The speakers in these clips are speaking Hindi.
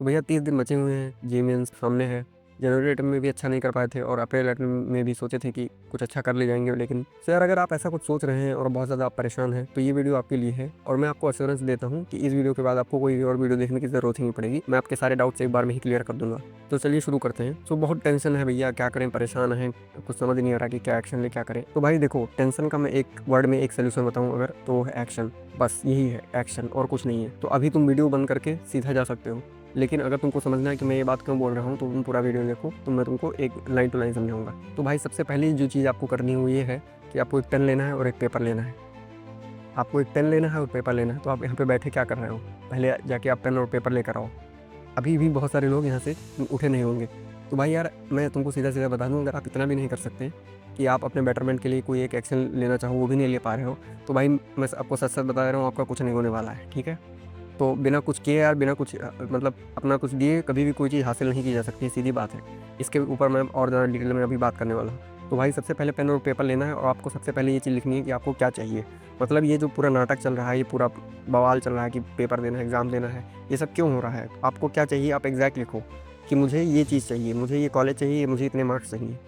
तो भैया 30 दिन बचे हुए हैं, जी मेंस सामने है। जनवरी अटेम्प्ट में भी अच्छा नहीं कर पाए थे और अप्रैल अटेम्प्ट में भी सोचे थे कि कुछ अच्छा कर ले जाएंगे, लेकिन सर अगर आप ऐसा कुछ सोच रहे हैं और बहुत ज़्यादा आप परेशान हैं तो ये वीडियो आपके लिए है। और मैं आपको अश्योरेंस देता हूँ कि इस वीडियो के बाद आपको कोई और वीडियो देखने की ज़रूरत ही नहीं पड़ेगी। मैं आपके सारे डाउट्स एक बार में ही क्लियर कर दूंगा। तो चलिए शुरू करते हैं। तो बहुत टेंशन है भैया, क्या करें, परेशान हैं, कुछ समझ नहीं आ रहा कि क्या एक्शन ले, क्या करें। तो भाई देखो, टेंशन का मैं एक वर्ड में एक सोल्यूशन बताऊँ अगर, तो है एक्शन। बस यही है, एक्शन, और कुछ नहीं है। तो अभी तुम वीडियो बंद करके सीधा जा सकते हो, लेकिन अगर तुमको समझना है कि मैं ये बात क्यों बोल रहा हूँ तो तुम पूरा वीडियो देखो, तो मैं तुमको एक लाइन टू लाइन समझाऊंगा। तो भाई सबसे पहले जो चीज़ आपको करनी है वो ये है कि आपको एक पेन लेना है और एक पेपर लेना है। आपको एक पेन लेना है और पेपर लेना है। तो आप यहाँ पे बैठे क्या कर रहे हो, पहले जाके आप पेन और पेपर लेकर आओ। अभी भी बहुत सारे लोग यहाँ से उठे नहीं होंगे। तो भाई यार, मैं तुमको सीधा सीधा बता दूँ, अगर आप इतना भी नहीं कर सकते कि आप अपने बेटरमेंट के लिए कोई एक एक्शन लेना चाहो, वो भी नहीं ले पा रहे हो, तो भाई मैं आपको सच सच बता रहा हूँ, आपका कुछ नहीं होने वाला है, ठीक है। तो बिना कुछ किए यार, बिना कुछ मतलब अपना कुछ दिए कभी भी कोई चीज़ हासिल नहीं की जा सकती, सीधी बात है। इसके ऊपर मैं और ज़्यादा डिटेल में अभी बात करने वाला हूँ। तो भाई सबसे पहले पेन और पेपर लेना है और आपको सबसे पहले ये चीज़ लिखनी है कि आपको क्या चाहिए। मतलब ये जो पूरा नाटक चल रहा है, ये पूरा बवाल चल रहा है कि पेपर देना है, एग्ज़ाम देना है, ये सब क्यों हो रहा है, आपको क्या चाहिए, आप एग्जैक्ट लिखो कि मुझे ये चीज़ चाहिए, मुझे ये कॉलेज चाहिए, मुझे इतने मार्क्स चाहिए।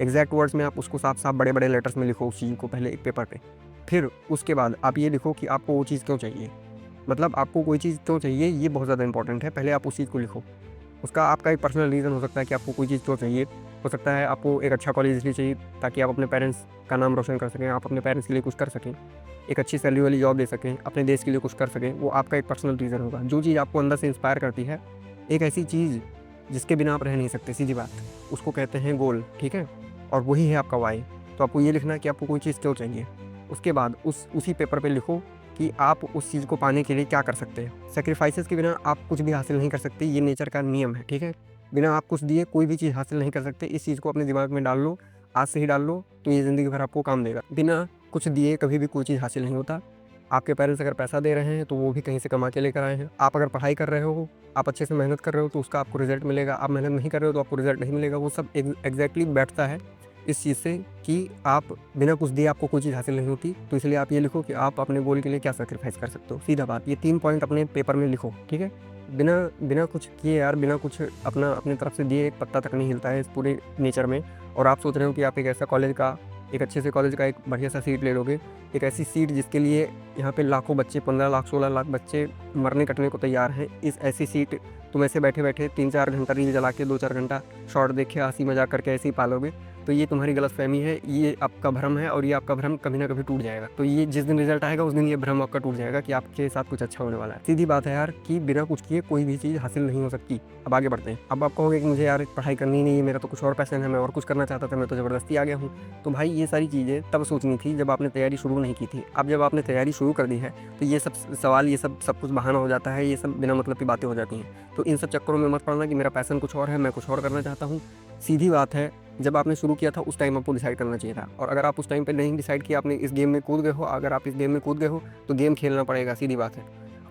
एग्जैक्ट वर्ड्स में आप उसको साफ साफ बड़े बड़े लेटर्स में लिखो उस चीज़ को पहले एक पेपर पे। फिर उसके बाद आप ये लिखो कि आपको वो चीज़ क्यों चाहिए। मतलब आपको कोई चीज़ क्यों चाहिए, ये बहुत ज़्यादा इंपॉर्टेंट है। पहले आप उस चीज़ को लिखो। उसका आपका एक पर्सनल रीज़न हो सकता है कि आपको कोई चीज़ क्यों चाहिए। हो सकता है आपको एक अच्छा कॉलेज इसलिए चाहिए ताकि आप अपने पेरेंट्स का नाम रोशन कर सकें, आप अपने पेरेंट्स के लिए कुछ कर सकें, एक अच्छी सैलरी वाली जॉब दे सकें, अपने देश के लिए कुछ कर सकें। वो आपका एक पर्सनल रीज़न होगा। जो चीज़ आपको अंदर से इंस्पायर करती है, एक ऐसी चीज़ जिसके बिना आप रह नहीं सकते, सीधी बात, उसको कहते हैं गोल, ठीक है। और वही है आपका वाई। तो आपको ये लिखना है कि आपको कोई चीज़ क्यों चाहिए। उसके बाद उसी पेपर पे लिखो कि आप उस चीज़ को पाने के लिए क्या कर सकते हैं। सेक्रीफाइसेस के बिना आप कुछ भी हासिल नहीं कर सकते, ये नेचर का नियम है, ठीक है। बिना आप कुछ दिए कोई भी चीज़ हासिल नहीं कर सकते। इस चीज़ को अपने दिमाग में डाल लो, आज से ही डाल लो, तो ये ज़िंदगी भर आपको काम देगा। बिना कुछ दिए कभी भी कोई चीज़ हासिल नहीं होता। आपके पेरेंट्स अगर पैसा दे रहे हैं तो वो भी कहीं से कमा के लेकर आए हैं। आप अगर पढ़ाई कर रहे हो, आप अच्छे से मेहनत कर रहे हो, तो उसका आपको रिजल्ट मिलेगा। आप मेहनत नहीं कर रहे हो तो आपको रिजल्ट नहीं मिलेगा। वो सब एग्जैक्टली बैठता है इस चीज़ से कि आप बिना कुछ दिए आपको कोई चीज़ हासिल नहीं होती। तो इसलिए आप ये लिखो कि आप अपने गोल के लिए क्या सैक्रिफाइस कर सकते हो, सीधा बात। ये 3 पॉइंट अपने पेपर में लिखो, ठीक है। बिना बिना कुछ किए यार, बिना कुछ अपनी तरफ से दिए एक पत्ता तक नहीं हिलता है इस पूरे नेचर में। और आप सोच रहे हो कि आप एक ऐसा कॉलेज का, एक अच्छे से कॉलेज का एक बढ़िया सा सीट ले लोगे, एक ऐसी सीट जिसके लिए यहाँ पे लाखों बच्चे, 15 लाख 16 लाख बच्चे मरने कटने को तैयार हैं। इस ऐसी सीट तुम ऐसे बैठे बैठे 3-4 घंटा रील जला के, 2-4 घंटा शॉर्ट देख के हंसी मजाक करके ऐसे ही पालोगे। तो ये तुम्हारी गलतफहमी है, ये आपका भ्रम है, और ये आपका भ्रम कभी ना कभी टूट जाएगा। तो ये जिस दिन रिजल्ट आएगा उस दिन ये भ्रम आपका टूट जाएगा कि आपके साथ कुछ अच्छा होने वाला है। सीधी बात है यार कि बिना कुछ किए कोई भी चीज़ हासिल नहीं हो सकती। अब आगे बढ़ते हैं। अब आप कहोगे कि मुझे यार पढ़ाई करनी नहीं है, मेरा तो कुछ और पैशन है, मैं और कुछ करना चाहता था, मैं तो ज़बरदस्ती आ गया हूँ। तो भाई ये सारी चीज़ें तब सोचनी थी जब आपने तैयारी शुरू नहीं की थी। अब जब आपने तैयारी शुरू कर दी है तो ये सब सवाल, ये सब कुछ बहाना हो जाता है, ये सब बिना मतलब की बातें हो जाती हैं। तो इन सब चक्करों में मत पड़ना कि मेरा पैशन कुछ और है, मैं कुछ और करना चाहता हूँ। सीधी बात है, जब आपने शुरू किया था उस टाइम आपको डिसाइड करना चाहिए था। और अगर आप उस टाइम पे नहीं डिसाइड किया, आपने इस गेम में कूद गए हो, अगर आप इस गेम में कूद गए हो तो गेम खेलना पड़ेगा, सीधी बात है।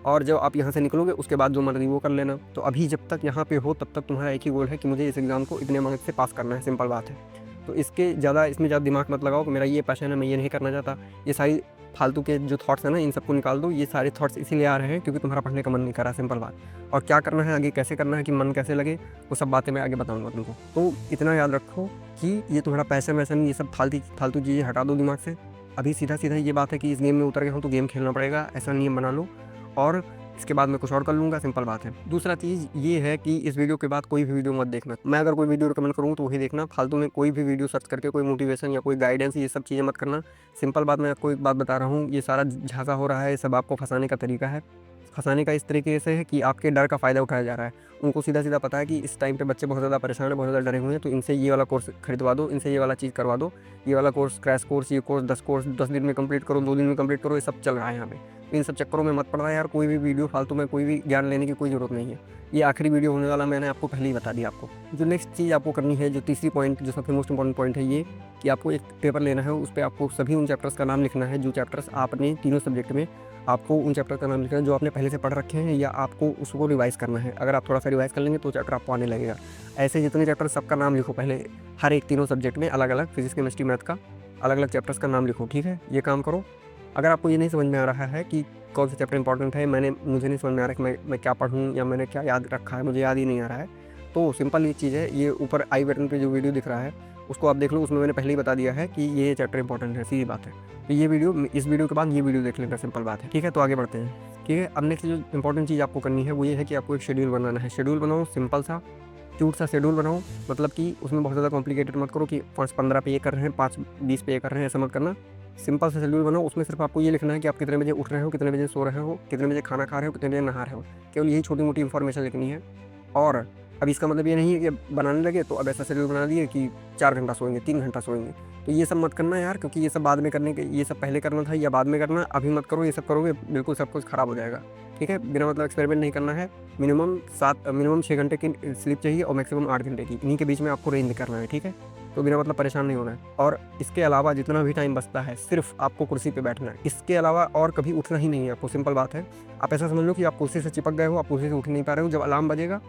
और जब आप यहाँ से निकलोगे उसके बाद जो मर्ज़ी वो कर लेना। तो अभी जब तक यहाँ पे हो तब तक तुम्हारा एक ही गोल है कि मुझे इस एग्ज़ाम को इतने मार्क्स से पास करना है, सिंपल बात है। तो इसमें ज़्यादा दिमाग मत लगाओ कि मेरा ये पैशन है, मैं ये नहीं करना चाहता। ये सारी फालतू के जो थॉट्स हैं ना, इन सबको निकाल दो। ये सारे थॉट्स इसीलिए आ रहे हैं क्योंकि तुम्हारा पढ़ने का मन नहीं कर रहा, सिंपल बात। और क्या करना है आगे, कैसे करना है कि मन कैसे लगे, वो सब बातें मैं आगे बताऊँगा तुमको। तो इतना याद रखो कि ये तुम्हारा पैशन वैसन, ये सब फालतू चीज़ें हटा दो दिमाग से। अभी सीधा ये बात है कि इस गेम में उतर गया हूँ तो गेम खेलना पड़ेगा, ऐसा नियम बना लो। और इसके बाद मैं कुछ और कर लूँगा, सिंपल बात है। दूसरा चीज़ ये है कि इस वीडियो के बाद कोई भी वीडियो मत देखना। मैं अगर कोई वीडियो रिकमेंड करूँ तो वही देखना। फालतू में कोई भी वीडियो सर्च करके कोई मोटिवेशन या कोई गाइडेंस, ये सब चीज़ें मत करना। सिंपल बात, मैं आपको एक बात बता रहा हूँ, ये सारा झांसा हो रहा है, ये सब आपको फंसाने का तरीका है। फंसाने का इस तरीके से है कि आपके डर का फ़ायदा उठाया जा रहा है। उनको सीधा पता है कि इस टाइम पे बच्चे बहुत ज़्यादा परेशान हैं, बहुत ज़्यादा डरे हुए हैं, तो इनसे ये वाला कोर्स खरीदवा दो, इनसे ये वाला चीज़ करवा दो, ये वाला कोर्स, क्रैश कोर्स, ये कोर्स 10 दिन में कंप्लीट करो, 2 दिन में कंप्लीट करो, ये सब चल रहा है यहाँ पे। तो इन सब चक्करों में मत पड़ना यार। कोई भी वीडियो फालतू में, कोई भी ज्ञान लेने की कोई ज़रूरत नहीं है। ये आखिरी वीडियो होने वाला, मैंने आपको पहले ही बता दिया आपको। जो नेक्स्ट चीज़ आपको करनी है, जो तीसरी पॉइंट, जो सबसे मोस्ट इंपॉर्टेंट पॉइंट है, ये कि आपको एक पेपर लेना है, उस पे आपको सभी उन चैप्टर्स का नाम लिखना है जो चैप्टर्स आपने तीनों सब्जेक्ट में, आपको उन चैप्टर का नाम लिखना है जो आपने पहले से पढ़ रखे हैं, या आपको उसको रिवाइज़ करना है। अगर आप थोड़ा सा रिवाइज़ कर लेंगे तो चैप्टर आपको आने लगेगा। ऐसे जितने चैप्टर, सबका नाम लिखो पहले, हर एक तीनों सब्जेक्ट में अलग अलग, फिजिक्स केमिस्ट्री मैथ का अलग अलग चैप्टर्स का नाम लिखो, ठीक है। ये काम करो। अगर आपको ये नहीं समझ में आ रहा है कि कौन सा चैप्टर इंपॉर्टेंट है, मुझे नहीं समझ में आ रहा है कि मैं क्या पढ़ूँ या मैंने क्या याद रखा है, मुझे याद ही नहीं आ रहा है, तो सिंपल ये चीज़ है, ये ऊपर आई बटन पे जो वीडियो दिख रहा है उसको आप देख लो, उसमें मैंने पहले ही बता दिया है कि ये चैप्टर इंपॉर्टेंट है, सीधी बात है। तो ये वीडियो, इस वीडियो के बाद ये वीडियो देख लेना, सिंपल बात है, ठीक है। तो आगे बढ़ते हैं, ठीक है। अब नेक्स्ट जो इंपॉर्टेंट चीज़ आपको करनी है वो ये है कि आपको एक शेड्यूल बनाना है। शेड्यूल बनाओ, सिंपल सा क्यूट सा शेड्यूल बनाओ, मतलब कि उसमें बहुत ज़्यादा कॉम्प्लिकेटेड मत करो कि 5-15 पे ये कर रहे हैं, 5-20 पे ये कर रहे हैं, ऐसा मत करना। सिंपल सा शेड्यूल बनाओ, उसमें सिर्फ आपको ये लिखना है कि आप कितने बजे उठ रहे हो, कितने बजे सो रहे हो, कितने बजे खाना खा रहे हो, कितने बजे नहा रहे हो, केवल यही छोटी मोटी इन्फॉर्मेशन लिखनी है। और अब इसका मतलब ये नहीं है कि बनाने लगे तो अब ऐसा शेड्यूल बना दिए कि 4 घंटा सोएंगे, 3 घंटा सोएंगे, तो ये सब मत करना यार, क्योंकि ये सब बाद में करने के, ये सब पहले करना था या बाद में करना, अभी मत करो। ये सब करोगे बिल्कुल सब कुछ ख़राब हो जाएगा, ठीक है। बिना मतलब एक्सपेरिमेंट नहीं करना है। मिनिमम 6 घंटे की स्लीप चाहिए और मैक्सिमम 8 घंटे की, इन्हीं के बीच में आपको रेंज करना है, ठीक है। तो बिना मतलब परेशान नहीं होना है। और इसके अलावा जितना भी टाइम बचता है सिर्फ आपको कुर्सी पे बैठना है, इसके अलावा और कभी उठना ही नहीं है आपको, सिंपल बात है। आप ऐसा समझ लो कि आप कुर्सी से चिपक गए हो, आप कुर्सी से उठ नहीं पा रहे हो जब अलार्म बजेगा।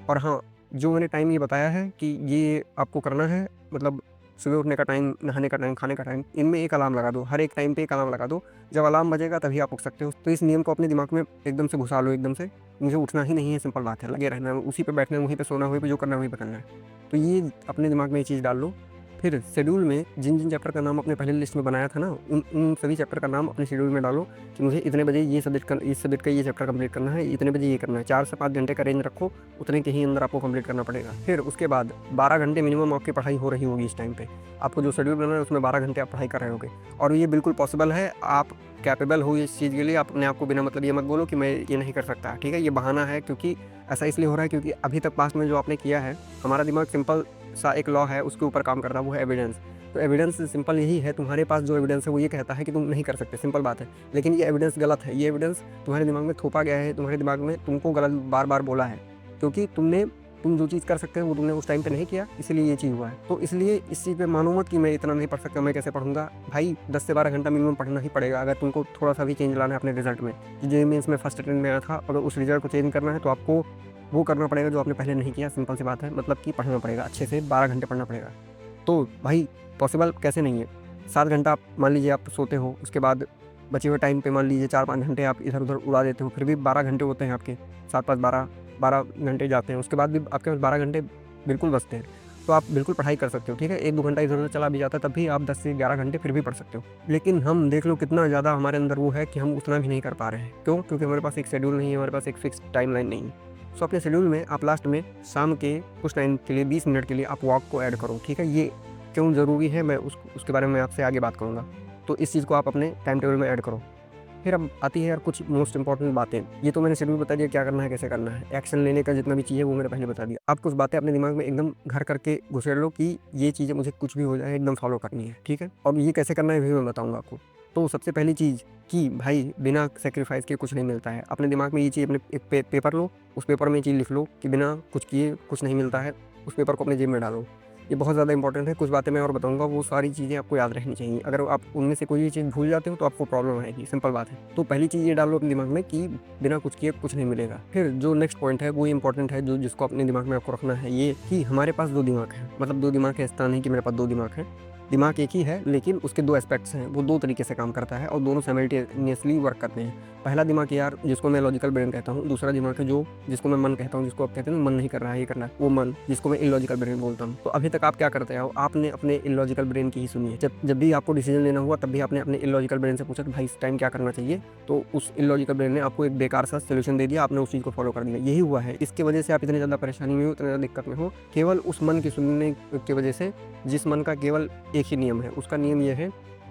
और हाँ, जो मैंने टाइम ये बताया है कि ये आपको करना है, मतलब सुबह उठने का टाइम, नहाने का टाइम, खाने का टाइम, इनमें एक अलार्म लगा दो, हर एक टाइम पे एक अलार्म लगा दो। जब अलार्म बजेगा तभी आप उठ सकते हो। तो इस नियम को अपने दिमाग में एकदम से घुसा लो, एकदम से, मुझे उठना ही नहीं है, सिंपल बात है, लगे रहना है, उसी पे बैठना है, वहीं पे सोना, वहीं पे जो करना है वहीं पे करना है। तो ये अपने दिमाग में ये चीज़ डाल लो। फिर शेड्यूल में जिन जिन चैप्टर का नाम अपने पहले लिस्ट में बनाया था ना, उन सभी चैप्टर का नाम अपने शेड्यूल में डालो कि मुझे इतने बजे ये सब्जेक्ट इस सब्जेक्ट का ये चैप्टर कंप्लीट करना है, इतने बजे ये करना है। 4 से 5 घंटे का रेंज रखो, उतने के ही अंदर आपको कंप्लीट करना पड़ेगा। फिर उसके बाद 12 घंटे मिनिमम आपकी पढ़ाई हो रही होगी इस टाइम पे। आपको जो शेड्यूल बनाना है उसमें 12 घंटे आप पढ़ाई कर रहे होगे, और ये बिल्कुल पॉसिबल है, आप कैपेबल हो इस चीज़ के लिए। आप अपने आप को बिना मतलब ये मत बोलो कि मैं ये नहीं कर सकता, ठीक है। ये बहाना है, क्योंकि ऐसा इसलिए हो रहा है क्योंकि अभी तक पास्ट में जो आपने किया है, हमारा दिमाग सिंपल सा एक लॉ है, उसके ऊपर काम करता है, वो है एविडेंस। तो एविडेंस सिंपल यही है, तुम्हारे पास जो एविडेंस है वो ये कहता है कि तुम नहीं कर सकते, सिंपल बात है। लेकिन ये एविडेंस गलत है, ये एविडेंस तुम्हारे दिमाग में थोपा गया है, तुम्हारे दिमाग में तुमको गलत बार बार बोला है, क्योंकि तुम जो चीज़ कर सकते हो वो तुमने उस टाइम पे नहीं किया, इसलिए ये चीज़ हुआ है। तो इसलिए इस चीज़ पे मानो मत कि मैं इतना नहीं पढ़ सकता, मैं कैसे पढ़ूंगा। भाई 10 से 12 घंटा मिनिमम पढ़ना ही पड़ेगा, अगर तुमको थोड़ा सा भी चेंज लाना है अपने रिजल्ट में। जेईई मेंस में फर्स्ट अटेम्प्ट में आया था, अगर उस रिजल्ट को चेंज करना है तो आपको वो करना पड़ेगा जो आपने पहले नहीं किया, सिंपल सी बात है। मतलब कि पढ़ना पड़ेगा अच्छे से, 12 घंटे पढ़ना पड़ेगा। तो भाई पॉसिबल कैसे नहीं है। 7 घंटा आप मान लीजिए आप सोते हो, उसके बाद बचे हुए टाइम पे मान लीजिए 4-5 घंटे आप इधर उधर उड़ा देते हो, फिर भी 12 घंटे होते हैं आपके। 7-5 12 घंटे जाते हैं, उसके बाद भी आपके पास 12 घंटे बिल्कुल बचते हैं। तो आप बिल्कुल पढ़ाई कर सकते हो, ठीक है। 1-2 घंटा इधर उधर चला भी जाता है तब भी आप 10 से 11 घंटे फिर भी पढ़ सकते हो। लेकिन हम देख लो कितना ज़्यादा हमारे अंदर वो है कि हम उतना भी नहीं कर पा रहे हैं। क्यों? क्योंकि हमारे पास एक शेड्यूल नहीं है, हमारे पास एक फिक्स टाइमलाइन नहीं है। सो अपने शेड्यूल में आप लास्ट में शाम के कुछ टाइम के लिए 20 मिनट के लिए आप वॉक को ऐड करो, ठीक है। ये क्यों ज़रूरी है, मैं उसके बारे में आपसे आगे बात करूँगा। तो इस चीज़ को आप अपने टाइम टेबल में ऐड करो। फिर अब आती है यार कुछ मोस्ट इंपॉर्टेंट बातें। ये तो मैंने शेड्यूल बता दिया क्या करना है, कैसे करना है, एक्शन लेने का जितना भी चीज़ है वो मैंने पहले बता दिया। अब कुछ बातें अपने दिमाग में एकदम घर करके घुसेड़ लो कि ये चीज़ें मुझे कुछ भी हो जाए एकदम फॉलो करनी है, ठीक है। और ये कैसे करना है भी मैं बताऊँगा आपको। तो सबसे पहली चीज़ कि भाई बिना सेक्रीफाइस के कुछ नहीं मिलता है। अपने दिमाग में ये चीज़, अपने एक पेपर लो, उस पेपर में ये चीज़ लिख लो कि बिना कुछ किए कुछ नहीं मिलता है। उस पेपर को अपने जेब में डालो। ये बहुत ज़्यादा इंपॉर्टेंट है। कुछ बातें मैं और बताऊंगा, वो सारी चीज़ें आपको याद रहनी चाहिए। अगर आप उनमें से कोई भी चीज़ भूल जाते हो तो आपको प्रॉब्लम आएगी, सिंपल बात है। तो पहली चीज़ ये डालो अपने दिमाग में कि बिना कुछ किए कुछ नहीं मिलेगा। फिर जो नेक्स्ट पॉइंट है वो इंपॉर्टेंट है, जो जिसको अपने दिमाग में आपको रखना है, ये कि हमारे पास 2 दिमाग हैं। मतलब 2 दिमाग है, इस तरह नहीं कि मेरे पास 2 दिमाग हैं। दिमाग एक ही है लेकिन उसके 2 एस्पेक्ट्स हैं, वो 2 तरीके से काम करता है और दोनों साइमल्टेनियसली वर्क करते हैं। पहला दिमाग यार जिसको मैं लॉजिकल ब्रेन कहता हूँ, दूसरा दिमाग है जिसको मैं मन कहता हूँ, जिसको आप कहते हैं मन नहीं कर रहा है, ये करना है, वो मन जिसको मैं इलॉजिकल ब्रेन बोलता हूँ। तो अभी तक आप क्या करते हो, आपने अपने इलॉजिकल ब्रेन की ही सुनी है। जब भी आपको डिसीजन लेना हुआ तब भी आपने अपने इलॉजिकल ब्रेन से पूछा कि भाई इस टाइम क्या करना चाहिए, तो उस इलॉजिकल ब्रेन ने आपको एक बेकार सा सोल्यूशन दे दिया, आपने उस चीज़ को फॉलो कर दिया। यही हुआ है, इसकी वजह से आप इतनी ज़्यादा परेशानी में हो, इतनी ज़्यादा दिक्कत में हो, केवल उस मन की सुनने की वजह से, जिस मन का केवल एक ही नियम है। उसका नियम यह है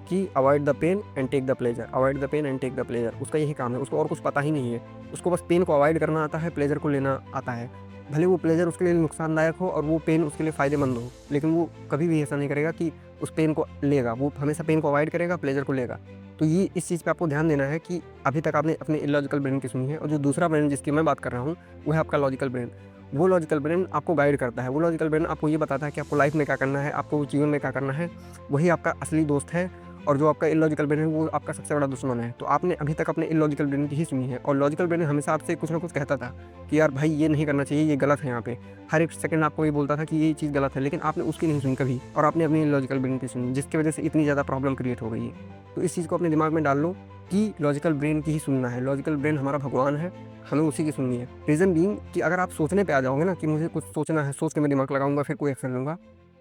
कि avoid the pain and take the pleasure, avoid the pain and take the pleasure. उसका यही काम है, उसको और कुछ पता ही नहीं है। उसको बस पेन को अवॉइड करना आता है, प्लेजर को लेना आता है। भले वो प्लेजर उसके लिए नुकसानदायक हो और वो पेन उसके लिए फ़ायदेमंद हो, लेकिन वो कभी भी ऐसा नहीं करेगा कि उस पेन को लेगा। वो हमेशा पेन को अवॉइड करेगा, प्लेजर को लेगा। तो ये इस चीज़ पे आपको ध्यान देना है कि अभी तक आपने अपने इलॉजिकल ब्रेन की सुनी है, और जो दूसरा ब्रेन जिसकी मैं बात कर रहा हूँ वो है आपका लॉजिकल ब्रेन। वो लॉजिकल ब्रेन आपको गाइड करता है, वो लॉजिकल ब्रेन आपको ये बताता है कि आपको लाइफ में क्या करना है, आपको जीवन में क्या करना है। वही आपका असली दोस्त है और जो आपका इलॉजिकल ब्रेन है वो आपका सबसे बड़ा दुश्मन है। तो आपने अभी तक अपने इलॉजिकल ब्रेन की ही सुनी है, और लॉजिकल ब्रेन हमेशा आपसे कुछ ना कुछ कहता था कि यार भाई ये नहीं करना चाहिए, ये गलत है यहाँ पे। हर एक सेकंड आपको ये बोलता था कि ये चीज़ गलत है, लेकिन आपने उसकी नहीं सुनी कभी, और आपने अपनी इलॉजिकल ब्रेन की सुनी, जिसकी वजह से इतनी ज़्यादा प्रॉब्लम क्रिएट हो गई है। तो इस चीज़ को अपने दिमाग में डाल लो कि लॉजिकल ब्रेन की ही सुनना है। लॉजिकल ब्रेन हमारा भगवान है, हमें उसी की सुननी है। रीज़न बीइंग कि अगर आप सोचने पे आ जाओगे ना कि मुझे कुछ सोचना है, सोच के मैं दिमाग लगाऊंगा फिर कोई एक्शन लूँगा,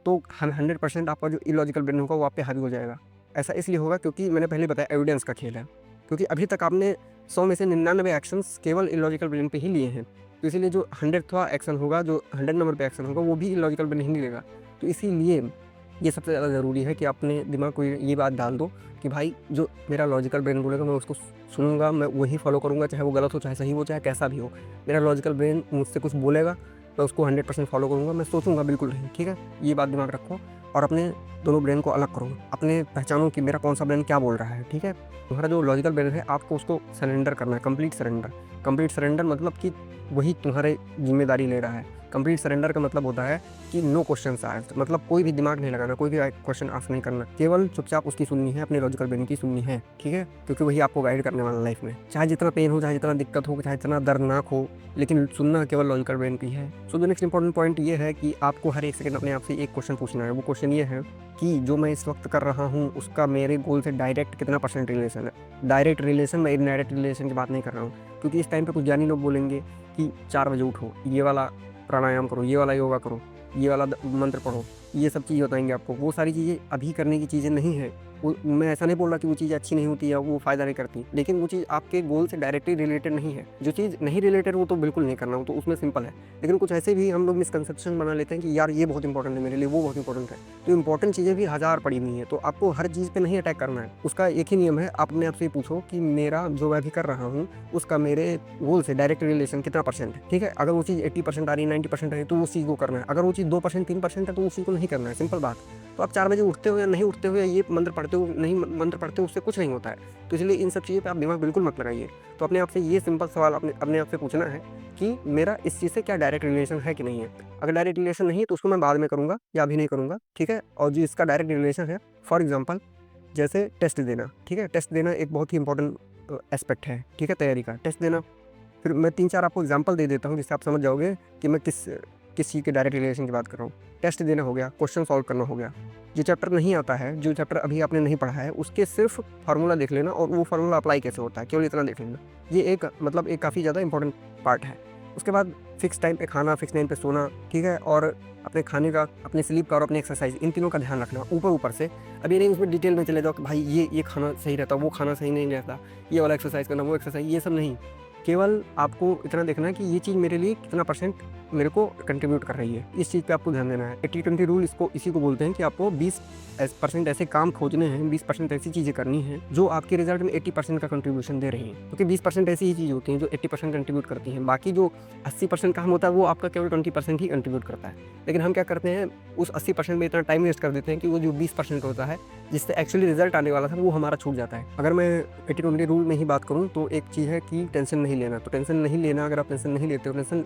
तो 100% आपका जो इलॉजिकल ब्रेन होगा वो आप पे हावी हो जाएगा। ऐसा इसलिए होगा क्योंकि मैंने पहले बताया एविडेंस का खेल है। क्योंकि अभी तक आपने 100 में से 99 एक्शंस केवल इलॉजिकल ब्रेन पे ही लिए हैं। तो इसीलिए जो 100वां एक्शन होगा, जो 100 नंबर पे एक्शन होगा, वो भी इलॉजिकल ब्रेन ही लेगा। तो इसीलिए ये सबसे ज़्यादा ज़रूरी है कि अपने दिमाग को ये बात डाल दो कि भाई जो मेरा लॉजिकल ब्रेन बोलेगा मैं उसको सुनूंगा, मैं वही फॉलो करूँगा, चाहे वो गलत हो, चाहे सही हो, चाहे कैसा भी हो। मेरा लॉजिकल ब्रेन मुझसे कुछ बोलेगा, मैं उसको 100% फॉलो करूँगा, मैं सोचूंगा बिल्कुल नहीं। ठीक है, ये बात दिमाग रखो और अपने दोनों ब्रेन को अलग करो। अपने पहचानो कि मेरा कौन सा ब्रेन क्या बोल रहा है। ठीक है, तुम्हारा जो लॉजिकल ब्रेन है आपको उसको सरेंडर करना है, कंप्लीट सरेंडर। कंप्लीट सरेंडर मतलब कि वही तुम्हारे जिम्मेदारी ले रहा है। कंप्लीट सरेंडर का मतलब होता है कि नो क्वेश्चंस आस्क्ड, मतलब कोई भी दिमाग नहीं लगाना, कोई भी क्वेश्चन आस्क नहीं करना, केवल चुपचाप उसकी सुननी है, अपने लॉजिकल ब्रेन की सुननी है। ठीक है, क्योंकि वही आपको गाइड करने वाला लाइफ में, चाहे जितना पेन हो, चाहे जितना दिक्कत हो, चाहे जितना दर्दनाक हो, लेकिन सुनना केवल लॉजिकल ब्रेन की है। So the next important point ये है कि आपको हर एक सेकंड अपने आप से एक क्वेश्चन पूछना है। वो क्वेश्चन ये है कि जो मैं इस वक्त कर रहा हूँ उसका मेरे गोल से डायरेक्ट कितना % रिलेशन है। डायरेक्ट रिलेशन, मैं इनडायरेक्ट रिलेशन की बात नहीं कर रहा हूँ, क्योंकि इस टाइम पे कुछ ज्ञानी लोग बोलेंगे कि 4 बजे उठो, ये वाला प्राणायाम करो, ये वाला योगा करो, ये वाला मंत्र पढ़ो, ये सब चीज़ें बताएंगे आपको। वो सारी चीज़ें अभी करने की चीज़ें नहीं है। मैं ऐसा नहीं बोल रहा कि वो चीज़ें अच्छी नहीं होती या वो फ़ायदा नहीं करती, लेकिन वो चीज़ आपके गोल से डायरेक्टली रिलेटेड नहीं है। जो चीज़ नहीं रिलेटेड वो तो बिल्कुल नहीं करना, वो तो उसमें सिंपल है। लेकिन कुछ ऐसे भी हम लोग मिसकंसेप्शन बना लेते हैं कि यार ये बहुत इंपॉर्टेंट है मेरे लिए, वो बहुत इंपॉर्टेंट है। तो इंपॉर्टेंट चीज़ें भी हज़ार पड़ी हुई हैं, तो आपको हर चीज़ पे नहीं अटैक करना है। उसका एक ही नियम है, आप अपने आप से पूछो कि मेरा जो मैं अभी कर रहा हूँ उसका मेरे गोल से डायरेक्ट रिलेशन कितना % है। ठीक है, अगर वो चीज़ 80% आ रही है, 90% आ रही है, तो उस चीज़ को करना है। अगर वो चीज़ 2% 3% है तो उस चीज़ को नहीं करना है, सिंपल बात। तो आप 4 बजे उठते हो या नहीं उठते हो, या ये मंत्र पढ़ते हो नहीं मंत्र पढ़ते हो, उससे कुछ नहीं होता है। तो इसलिए इन सब चीज़ों पे आप दिमाग बिल्कुल मत लगाइए। तो अपने आप से ये सिंपल सवाल अपने आप से पूछना है कि मेरा इस चीज़ से क्या डायरेक्ट रिलेशन है कि नहीं है। अगर डायरेक्ट रिलेशन नहीं है तो उसको मैं बाद में करूँगा या अभी नहीं करूँगा। ठीक है, और जो इसका डायरेक्ट रिलेशन है, फॉर एग्जाम्पल जैसे टेस्ट देना। ठीक है, टेस्ट देना एक बहुत ही इंपॉर्टेंट एस्पेक्ट है। ठीक है, तैयारी का टेस्ट देना। फिर मैं 3-4 आपको एग्जाम्पल दे देता हूँ जिससे आप समझ जाओगे कि मैं किस चीज़ के डायरेक्ट रिलेशन की बात कर रहा हूँ। टेस्ट देना हो गया, क्वेश्चन सॉल्व करना हो गया। जो चैप्टर नहीं आता है, जो चैप्टर अभी आपने नहीं पढ़ा है, उसके सिर्फ फार्मूला देख लेना और वो फार्मूला अप्लाई कैसे होता है, केवल इतना देख लेना। ये एक मतलब एक काफ़ी ज़्यादा इंपॉर्टेंट पार्ट है। उसके बाद फिक्स टाइम पे खाना, फिक्स टाइम पे सोना। ठीक है, और अपने खाने का, अपने स्लीप का और अपने एक्सरसाइज, इन तीनों का ध्यान रखना ऊपर से। अब ये नहीं उसमें डिटेल में चले जाओ कि भाई ये खाना सही रहता, वो खाना सही नहीं रहता, ये वाला एक्सरसाइज करना, वो एक्सरसाइज, ये सब नहीं। केवल आपको इतना देखना है कि ये चीज़ मेरे लिए कितना % मेरे को कंट्रीब्यूट कर रही है, इस चीज़ पे आपको ध्यान देना है। 80-20 रूल इसी को बोलते हैं कि आपको 20% ऐसे काम खोजने हैं, 20% ऐसी चीज़ें करनी हैं जो आपके रिजल्ट में 80% का कंट्रीब्यूशन दे रही हैं। क्योंकि 20% ऐसी ही चीज़ होती हैं जो 80% कंट्रीब्यूट करती हैं, बाकी जो 80% काम होता है वो आपका केवल 20% ही कंट्रीब्यूट करता है। लेकिन हम क्या करते हैं, उस 80% में इतना टाइम वेस्ट कर देते हैं कि वो जो 20% होता है जिससे एक्चुअली रिजल्ट आने वाला था वो हमारा छूट जाता है। अगर मैं 80-20 रूल में ही बात करूँ तो एक चीज़ है कि टेंशन नहीं लेना। तो टेंशन नहीं लेना, अगर आप टेंशन नहीं लेते हो, टेंशन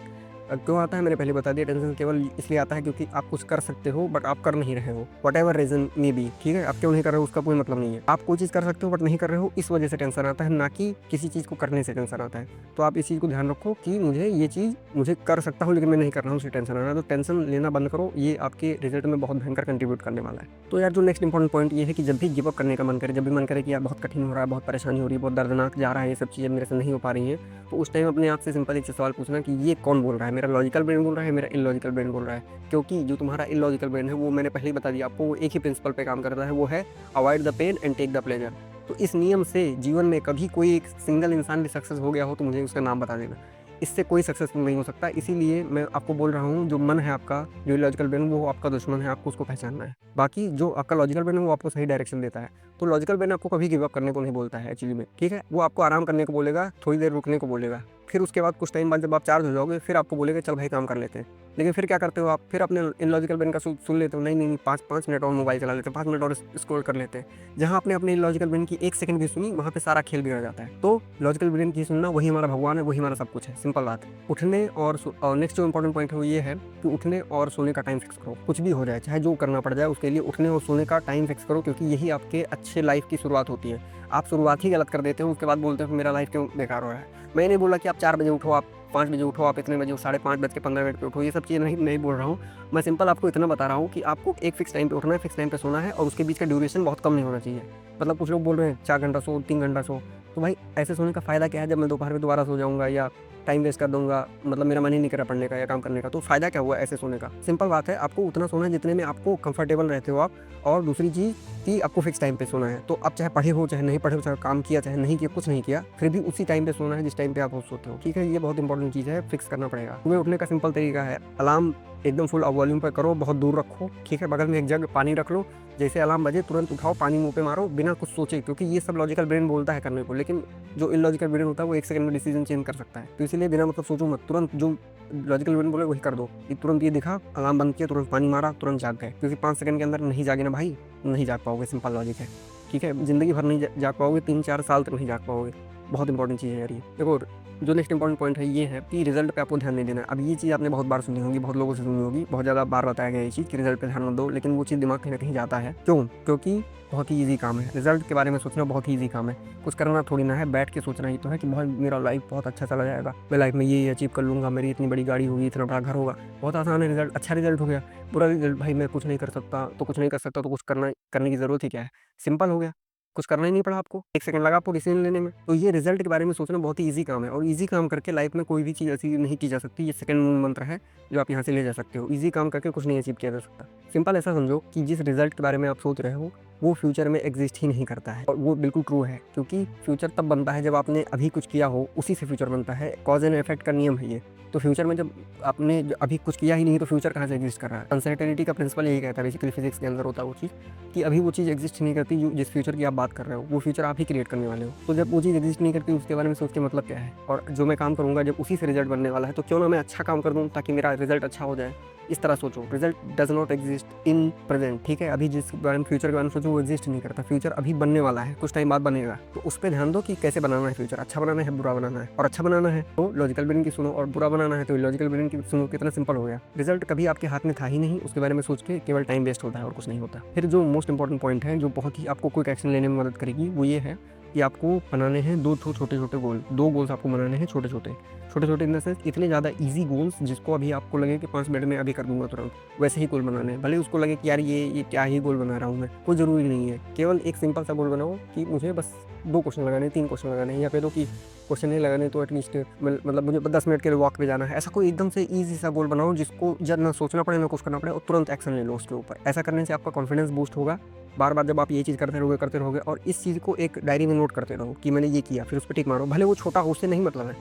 क्यों आता है मैंने पहले बता दिया। टेंशन केवल इसलिए आता है क्योंकि आप कुछ कर सकते हो बट आप कर नहीं रहे हो, व्हाटएवर रीजन मे बी। ठीक है, आप क्यों नहीं कर रहे हो उसका कोई मतलब नहीं है। आप कोई चीज़ कर सकते हो बट नहीं कर रहे हो, इस वजह से टेंशन आता है, ना कि किसी चीज़ को करने से टेंशन आता है। तो आप इस चीज़ को ध्यान रखो कि ये चीज़ मुझे कर सकता हूँ लेकिन मैं नहीं कर रहा हूँ, उससे टेंशन आ रहा है। तो टेंशन लेना बंद करो, ये आपके रिजल्ट में बहुत भयंकर कंट्रीब्यूट करने वाला है। तो यार जो नेक्स्ट इंपॉर्टेंट पॉइंट ये है कि जब भी गिव अप करने का मन करे, जब भी मन करे कि यार बहुत कठिन हो रहा है, बहुत परेशानी हो रही है, बहुत दर्दनाक जा रहा है, ये सब चीज़ें मेरे से नहीं हो पा रही हैं, तो उस टाइम अपने आप से सिंपल एक सवाल पूछना कि ये कौन बोल रहा है, मेरा लॉजिकल ब्रेन बोल रहा है, मेरा इलॉजिकल ब्रेन बोल रहा है। क्योंकि जो तुम्हारा इलॉजिकल ब्रेन है वो मैंने पहले ही बता दिया आपको, वो एक ही प्रिंसिपल पे काम करता है, वो है avoid the pain and take the pleasure. तो इस नियम से जीवन में कभी कोई एक सिंगल इंसान भी सक्सेस हो गया हो तो मुझे उसका नाम बता देना। इससे कोई सक्सेसफुल नहीं हो सकता। इसीलिए मैं आपको बोल रहा हूँ, जो मन है आपका, जो लॉजिकल ब्रेन, वो आपका दुश्मन है, आपको उसको पहचानना है। बाकी जो आपका लॉजिकल ब्रेन है वो आपको सही डायरेक्शन देता है। तो लॉजिकल ब्रेन आपको कभी गिव अप करने को नहीं बोलता है एक्चुअली में। ठीक है, वो आपको आराम करने को बोलेगा, थोड़ी देर रुकने को बोलेगा। फिर उसके बाद कुछ टाइम बाद जब आप चार्ज हो जाओगे फिर आपको बोलेगा चल भाई काम कर लेते हैं। लेकिन फिर क्या करते हो आप, फिर अपने इलॉजिकल ब्रेन का सुन लेते हो, नहीं नहीं 5 मिनट और मोबाइल चला लेते हैं, 5 मिनट और स्क्रॉल कर लेते हैं। जहाँ आपने अपने इलॉजिकल ब्रेन की 1 सेकंड भी सुनी वहाँ पे सारा खेल बिगड़ जाता है। तो लॉजिकल ब्रेन की सुनना वही हमारा भगवान है, वही हमारा सब कुछ है, सिंपल बात है। उठने और नेक्स्ट जो इंपॉर्टेंट पॉइंट है वो ये है कि उठने और सोने का टाइम फिक्स करो। कुछ भी हो जाए, चाहे जो करना पड़ जाए, उसके लिए उठने और सोने का टाइम फिक्स करो, क्योंकि यही आपके अच्छे लाइफ की शुरुआत होती है। आप शुरुआत ही गलत कर देते हो, उसके बाद बोलते हो मेरा लाइफ क्यों बेकार हो रहा है। मैं नहीं बोला कि आप 4 बजे उठो, आप 5 बजे उठो, आप इतने बजे 5:30 पे उठो, ये सब चीज़ें नहीं बोल रहा हूँ। मैं सिंपल आपको इतना बता रहा हूँ कि आपको एक फिक्स टाइम पे उठना है, फिक्स टाइम पे सोना है, और उसके बीच का ड्यूरेशन बहुत कम नहीं होना चाहिए। मतलब कुछ लोग बोल रहे हैं 4 घंटा सो, 3 घंटा सो, तो भाई ऐसे सोने का फ़ायदा क्या है जब मैं दोपहर में दोबारा सो जाऊँगा या टाइम वेस्ट कर दूंगा, मतलब मेरा मन ही नहीं करा पढ़ने का या काम करने का, तो फ़ायदा क्या हुआ ऐसे सोने का। सिंपल बात है, आपको उतना सोना है जितने में आपको कंफर्टेबल रहते हो आप, और दूसरी चीज़ कि आपको फिक्स टाइम पे सोना है। तो आप चाहे पढ़े हो चाहे नहीं पढ़े हो, चाहे काम किया चाहे नहीं किया, कुछ नहीं किया, फिर भी उसी टाइम पे सोना है जिस टाइम पे आप सोते हो, ठीक है। ये बहुत इंपॉर्टेंट चीज़ है, फिक्स करना पड़ेगा। सुबह उठने का सिंपल तरीका है, अलार्म एकदम फुल वॉल्यूम पर करो, बहुत दूर रखो, ठीक है। बगल में एक जग पानी रख लो, जैसे अलार्म बजे तुरंत उठाओ, पानी मुँह पे मारो बिना कुछ सोचे, क्योंकि ये सब लॉजिकल ब्रेन बोलता है करने को, लेकिन जो इलॉजिकल ब्रेन होता है वो 1 सेकंड में डिसीजन चेंज कर सकता है। तो इसीलिए बिना मतलब सोचो मत, तुरंत जो लॉजिकल ब्रेन बोले वही कर दो। ये तुरंत ये दिखा, अलार्म बंद किया, तुरंत पानी मारा, तुरंत जाग गए, क्योंकि 5 सेकंड के अंदर नहीं जागे ना भाई, नहीं जाग पाओगे, सिंपल लॉजिक है, ठीक है। ज़िंदगी भर नहीं जाग पाओगे, 3-4 साल तक नहीं जाग पाओगे। बहुत इंपॉर्टेंट चीज़ है यार ये। देखो जो नेक्स्ट इंपॉर्टेंट पॉइंट है ये है कि रिजल्ट पे आपको ध्यान नहीं देना है। अब ये चीज़ आपने बहुत बार सुनी होगी, बहुत लोगों से सुनी होगी, बहुत ज़्यादा बार बताया गया ये चीज़ कि रिजल्ट पे ध्यान मत दो, लेकिन वो चीज़ दिमाग कहीं ना कहीं जाता है। क्यों? क्योंकि बहुत ही ईजी काम है, रिजल्ट के बारे में सोचना बहुत ही ईजी काम है। कुछ करना थोड़ी ना है, बैठ के सोचना ही तो है कि भाई मेरा लाइफ बहुत अच्छा चला जाएगा, मैं लाइफ में ये अचीव कर लूँगा, मेरी इतनी बड़ी गाड़ी होगी, इतना बड़ा घर होगा। बहुत आसान है रिजल्ट, अच्छा रिजल्ट हो गया। बुरा रिजल्ट, भाई मैं कुछ नहीं कर सकता, तो कुछ नहीं कर सकता तो कुछ करने की ज़रूरत ही क्या है, सिंपल हो गया। कुछ करना ही नहीं पड़ा आपको, 1 सेकंड लगा आपको डिसीजन लेने में। तो ये रिजल्ट के बारे में सोचना बहुत ही ईज़ी काम है, और ईज़ी काम करके लाइफ में कोई भी चीज़ ऐसी नहीं की जा सकती। ये सेकंड मूल मंत्र है जो आप यहाँ से ले जा सकते हो। ईज़ी काम करके कुछ नहीं अचीव किया जा सकता। सिंपल ऐसा समझो कि जिस रिजल्ट के बारे में आप सोच रहे हो वो फ्यूचर में एग्जिस्ट ही नहीं करता है, और वो बिल्कुल ट्रू है, क्योंकि फ्यूचर तब बनता है जब आपने अभी कुछ किया हो, उसी से फ्यूचर बनता है। कॉज एंड इफेक्ट का नियम है ये। तो फ्यूचर में जब आपने अभी कुछ किया ही नहीं तो फ्यूचर कहाँ से एग्जिस्ट कर रहा है। अनसर्टेनिटी का प्रिंसिपल यही कहता है, बेसिकली फिजिक्स के अंदर होता है वो चीज़, कि अभी वो चीज़ एग्जिस्ट नहीं करती जो जिस फ्यूचर की आप बात कर रहे हो, वो फ्यूचर आप ही क्रिएट करने वाले हो। तो जब वो चीज़ एग्जिस्ट नहीं करती उसके बारे में सोच के मतलब क्या है। और जो मैं काम करूँगा जब उसी से रिजल्ट बनने वाला है, तो क्यों ना मैं अच्छा काम कर दूँ ताकि मेरा रिजल्ट अच्छा हो जाए। इस तरह सोचो, result does not exist in present, ठीक है। अभी जिस बारे में फ्यूचर के बारे में सोचो वो एग्जिस्ट नहीं करता, फ्यूचर अभी बनने वाला है, कुछ टाइम बाद बनेगा। तो उस पर ध्यान दो कि कैसे बनाना है फ्यूचर, अच्छा बनाना है बुरा बनाना है। और अच्छा बनाना है तो लॉजिकल ब्रेन की सुनो, और बुरा बनाना है तो लॉजिकल ब्रेन की सुनो। कितना सिंपल हो गया। रिजल्ट कभी आपके हाथ में था ही नहीं, उसके बारे में सोच के केवल टाइम वेस्ट होता है और कुछ नहीं होता। फिर जो मोस्ट इंपॉर्टेंट पॉइंट है जो बहुत ही आपको क्विक एक्शन लेने में मदद करेगी वो ये है कि आपको बनाने हैं 2 छोटे छोटे गोल। 2 गोल्स आपको बनाने हैं छोटे छोटे इन द सेंस इतने ज़्यादा ईजी गोल्स जिसको अभी आपको लगे कि 5 मिनट में अभी कर दूंगा तुरंत, वैसे ही गोल बनाने हैं। भले उसको लगे कि यार ये क्या ही गोल बना रहा हूँ मैं, कोई ज़रूरी नहीं है। केवल एक सिंपल सा गोल बनाओ कि मुझे बस 2 क्वेश्चन लगाने, 3 क्वेश्चन लगाने हैं, या फिर दो कि क्वेश्चन नहीं लगाने तो एटलीस्ट मतलब मुझे 10 मिनट के लिए वॉक पे जाना है। ऐसा कोई एकदम से ईजी सा गोल बनाओ जिसको जब ना सोचना पड़े ना कुछ करना पड़े, और तुरंत एक्शन ले लो उसके ऊपर। ऐसा करने से आपका कॉन्फिडेंस बूस्ट होगा। बार बार जब आप ये चीज़ करते रहोगे, और इस चीज़ को एक डायरी में नोट करते रहो कि मैंने ये किया, फिर उस पर टिक मारो। भले वो छोटा हो, उससे नहीं मतलब है,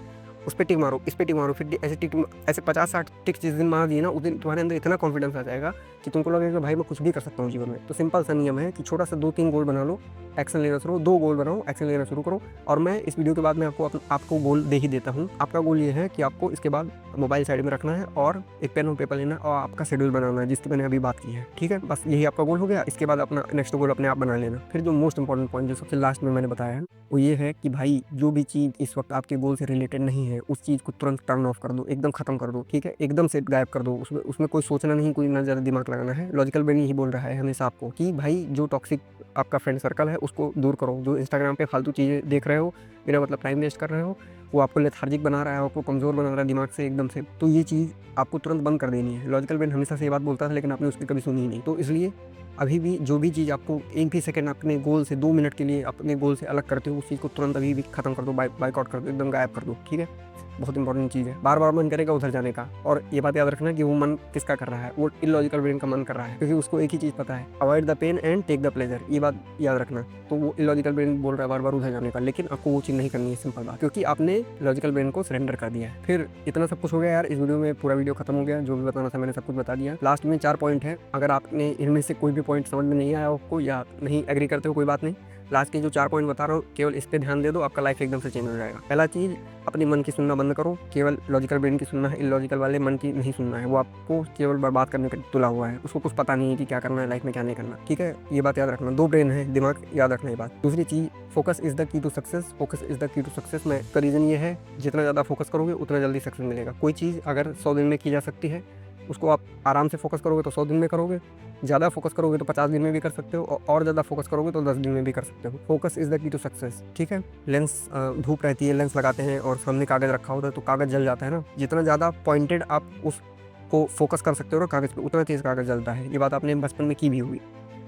उस पर टिक मारो, इस पर टिक मारो, फिर ऐसे 50-60 टिक्स जिस दिन मार दिए ना, उस दिन तुम्हारे अंदर इतना कॉन्फिडेंस आ जाएगा कि तुमको लगेगा कि भाई मैं कुछ भी कर सकता हूँ जीवन में। तो सिंपल सा नियम है कि छोटा सा 2-3 गोल बना लो, एक्शन लेना शुरू, 2 गोल बनाओ, एक्शन लेना शुरू करो। और मैं इस वीडियो के बाद में आपको गोल दे ही देता हूँ। आपका गोल ये है कि आपको इसके बाद मोबाइल साइड में रखना है और एक पेन और पेपर लेना और आपका शेड्यूल बनाना है, जिसकी मैंने अभी बात की है, ठीक है। बस यही आपका गोल हो गया। इसके बाद अपना नेक्स्ट गोल अपने आप बना लेना। फिर जो मोस्ट इंपॉर्टेंट पॉइंट जो सबसे लास्ट में मैंने बताया है वो ये है कि भाई जो भी चीज़ इस वक्त आपके गोल से रिलेटेड नहीं है उस चीज़ को तुरंत टर्न ऑफ कर दो, एकदम खत्म कर दो, ठीक है। एकदम से गायब कर दो, उसमें कोई सोचना नहीं, कोई ना ज़्यादा दिमाग लगाना है। लॉजिकल ब्रेन यही बोल रहा है हमेशा आपको कि भाई जो टॉक्सिक आपका फ्रेंड सर्कल है उसको दूर करो। जो इंस्टाग्राम पे फालतू चीज़ें देख रहे हो, बिना मतलब टाइम वेस्ट कर रहे हो, वो आपको लेथार्जिक बना रहा है, आपको कमज़ोर बना रहा है दिमाग से एकदम से। तो ये चीज़ आपको तुरंत बंद कर देनी है। लॉजिकल ब्रेन हमेशा से ये बात बोलता था लेकिन आपने उसकी कभी सुनी ही नहीं। तो इसलिए अभी भी जो भी चीज़ आपको एक भी सेकंड अपने गोल से 2 मिनट के लिए अपने गोल से अलग करते हो, उस चीज़ को तुरंत अभी भी खत्म कर दो, बाइकआउट कर दो, एकदम गायब कर दो, ठीक है। बहुत इंपॉर्टेंट चीज़ है। बार बार मन करेगा उधर जाने का, और ये बात याद रखना कि वो मन किसका कर रहा है, वो इलॉजिकल ब्रेन का मन कर रहा है, क्योंकि उसको एक ही चीज़ पता है, avoid the pain and take the pleasure. ये बात याद रखना। तो वो इलॉजिकल ब्रेन बोल रहा है बार बार उधर जाने का, लेकिन आपको वो चीज़ नहीं करनी है, सिंपल बात, क्योंकि आपने लॉजिकल ब्रेन को सरेंडर कर दिया है। फिर इतना सब कुछ हो गया यार, इस वीडियो में पूरा वीडियो खत्म हो गया। जो भी बताना था मैंने सब कुछ बता दिया। लास्ट में 4 पॉइंट है, अगर आपने इनमें से कोई भी पॉइंट समझ में नहीं आया आपको या नहीं एग्री करते हो कोई बात नहीं, लास्ट के जो 4 पॉइंट बता रहा हूँ केवल इस पे ध्यान दे दो, आपका लाइफ एकदम से चेंज हो जाएगा। पहला चीज़, अपने मन की सुनना बंद करो, केवल लॉजिकल ब्रेन की सुनना है, इलॉजिकल वाले मन की नहीं सुनना है। वो आपको केवल बर्बाद करने का तुला हुआ है, उसको कुछ पता नहीं है कि क्या करना है लाइफ में, क्या नहीं करना। ठीक है, ये बात याद रखना। 2 ब्रेन है, दिमाग, याद रखना ये बात। दूसरी चीज़, focus is the key to success. Focus is the key to success में का रीज़न ये है, जितना ज़्यादा फोकस करोगे उतना जल्दी सक्सेस मिलेगा। कोई चीज़ अगर 100 दिन में की जा सकती है, उसको आप आराम से फोकस करोगे तो 100 दिन में करोगे, ज़्यादा फोकस करोगे तो 50 दिन में भी कर सकते हो, और ज़्यादा फोकस करोगे तो 10 दिन में भी कर सकते हो। Focus is the key to success. ठीक है, लेंस, धूप रहती है, लेंस लगाते हैं और सामने कागज़ रखा होता है तो कागज़ जल जाता है ना। जितना ज़्यादा पॉइंटेड आप उसको फोकस कर सकते हो ना कागज़ पे, उतना तेज़ कागज़ जलता है। ये बात आपने बचपन में की भी होगी।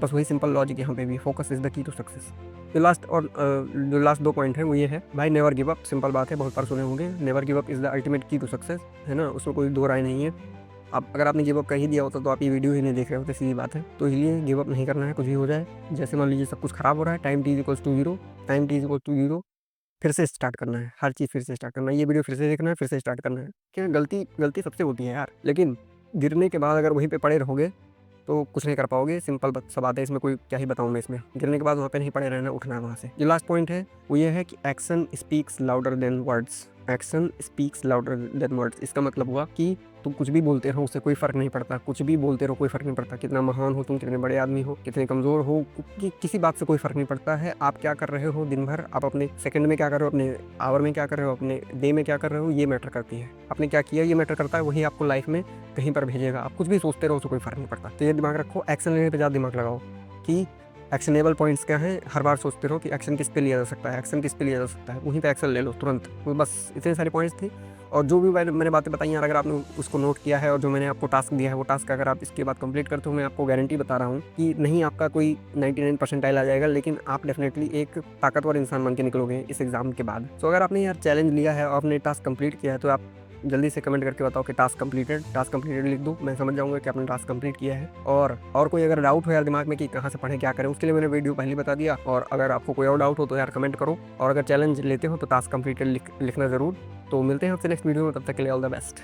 बस वही सिंपल लॉजिक यहाँ पे भी, focus is the key to success. जो लास्ट 2 पॉइंट है वो ये है भाई, नेवर गिव अप। सिंपल बात है, बहुत बार सुने होंगे, never give up is the ultimate की टू सक्सेस, है ना, उसमें कोई 2 राय नहीं है। अब अगर आपने गिव अप कर ही दिया होता तो आप ये वीडियो ही नहीं देख रहे होते, सीधी बात है। तो इसलिए गिव अप नहीं करना है, कुछ भी हो जाए। जैसे मान लीजिए सब कुछ खराब हो रहा है, time t equals to 0, time t equals to 0, फिर से स्टार्ट करना है, हर चीज़ फिर से स्टार्ट करना है। ये वीडियो फिर से देखना है, फिर से स्टार्ट करना है। क्या गलती सबसे होती है यार, लेकिन गिरने के बाद अगर वहीं पे पड़े रहोगे तो कुछ नहीं कर पाओगे। सिंपल सा बात है, इसमें कोई क्या ही बताऊँ मैं। इसमें गिरने के बाद वहाँ पे नहीं पड़े रहना, उठना है वहाँ से। जो लास्ट पॉइंट है वो ये है कि action speaks louder than words. Action speaks louder than words, इसका मतलब हुआ कि तुम कुछ भी बोलते रहो उससे कोई फ़र्क नहीं पड़ता। कुछ भी बोलते रहो कोई फ़र्क नहीं पड़ता। कितना महान हो तुम, कितने बड़े आदमी हो, कितने कमज़ोर हो, किसी बात से कोई फ़र्क नहीं पड़ता है। आप क्या कर रहे हो दिन भर, आप अपने सेकंड में क्या कर रहे हो, अपने आवर में क्या कर रहे हो, अपने डे में क्या कर रहे हो, ये मैटर करती है। आपने क्या किया ये मैटर करता है, वही आपको लाइफ में कहीं पर भेजेगा। आप कुछ भी सोचते रहो उससे कोई फ़र्क नहीं पड़ता। तो ये दिमाग रखो, एक्शन लेने पर ज़्यादा दिमाग लगाओ कि एक्शनेबल पॉइंट्स क्या हैं। हर बार सोचते रहो कि एक्शन किस पे लिया जा सकता है, एक्शन किस पे लिया जा सकता है, वहीं पे एक्शन ले लो तुरंत। तो बस इतने सारे पॉइंट्स थे। और जो भी मैंने बातें बताई हैं, अगर आपने उसको नोट किया है और जो मैंने आपको टास्क दिया है वो टास्क अगर आप इसके बाद कंप्लीट करते हो, मैं आपको गारंटी बता रहा हूँ कि नहीं आपका कोई 99 परसेंटाइल आ जाएगा, लेकिन आप डेफिनेटली एक ताकतवर इंसान बन के निकलोगे इस एग्जाम के बाद। तो अगर आपने यार चैलेंज लिया है और आपने टास्क कंप्लीट किया है तो आप जल्दी से कमेंट करके बताओ कि टास्क कंप्लीटेड लिख दो। मैं समझ जाऊंगा कि आपने टास्क कंप्लीट किया है। और कोई अगर डाउट हो यार दिमाग में कि कहाँ से पढ़ें क्या करें, उसके लिए मैंने वीडियो पहले बता दिया। और अगर आपको कोई और डाउट हो तो यार कमेंट करो, और अगर चैलेंज लेते हो तो टास्क कंप्लीटेड लिखना ज़रूर। तो मिलते हैं आपसे नेक्स्ट वीडियो में, तब तक के लिए ऑल द बेस्ट।